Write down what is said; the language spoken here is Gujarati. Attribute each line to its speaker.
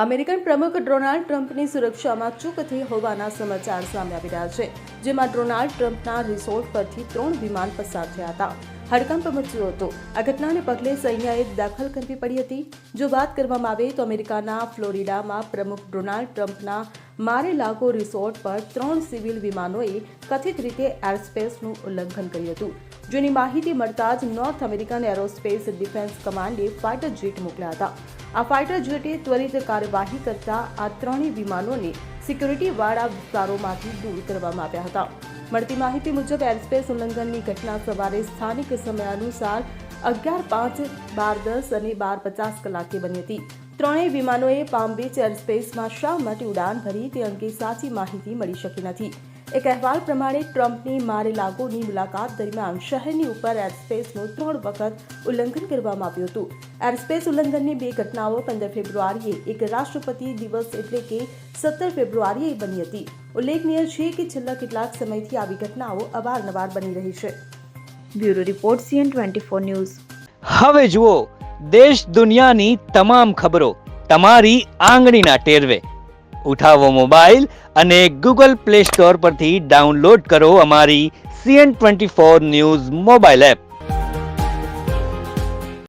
Speaker 1: અમેરિકન પ્રમુખ ડોનાલ્ડ ટ્રમ્પની સુરક્ષામાં ચૂક થઈ હોવાના સમાચાર સામે આવી રહ્યા છે, જેમાં ડોનાલ્ડ ટ્રમ્પના રિસોર્ટ પરથી 3 વિમાન પસાર થયા હતા. હડકંપ મચ્યો હતો. આ ઘટનાને પગલે સૈન્યએ દખલ કરવી પડી હતી. જો વાત કરવામાં આવે તો અમેરિકાના ફ્લોરિડામાં પ્રમુખ ડોનાલ્ડ ટ્રમ્પના માર-એ-લાગો રિસોર્ટ પર 3 સિવિલ વિમાનોએ કથિત રીતે એરસ્પેસનું ઉલ્લંઘન કર્યું હતું. જેની માહિતી મળતા જ નોર્થ અમેરિકન એરોસ્પેસ ડિફેન્સ કમાન્ડે ફાઇટર જેટ મોકલ્યા હતા. આ ફાઇટર જેટે ત્વરિત કાર્યવાહી કરતા આ 3 વિમાનોને સિક્યુરિટીવાળા વિસ્તારોમાંથી દૂર કરવામાં આવ્યા હતા. મળતી માહિતી મુજબ એરસ્પેસ ઉલ્લંઘનની ઘટના સવારે સ્થાનિક સમય અનુસાર 11:05, 12:10 અને 12:50 કલાકે બની હતી. ત્રણેય વિમાનોએ પામ બીચ એરસ્પેસમાં શા માટે ઉડાન ભરી તે અંગે સાચી માહિતી મળી શકી નથી. એક અહેવાલ પ્રમાણે ટ્રમ્પની માર-એ-લાગોની મુલાકાત દરમિયાન શહેરની ઉપર એરસ્પેસનું 3 વખત ઉલ્લંઘન કરવામાં આવ્યું હતું. એરસ્પેસ ઉલ્લંઘનની 2 ઘટનાઓ 15 ફેબ્રુઆરીએ એક રાષ્ટ્રપતિ દિવસ એટલે કે 17 ફેબ્રુઆરીએ બની હતી. ઉલ્લેખનીય છે કે છેલ્લા કેટલાક સમયથી આવી ઘટનાઓ અવારનવાર બની રહી છે.
Speaker 2: Bureau report CN24 news.
Speaker 3: હવે જુઓ દેશ દુનિયાની તમામ ખબરો તમારી આંગળીના ટેરવે. ઉઠાવો મોબાઈલ અને Google Play Store પરથી ડાઉનલોડ કરો અમારી CN24 ન્યૂઝ મોબાઈલ એપ.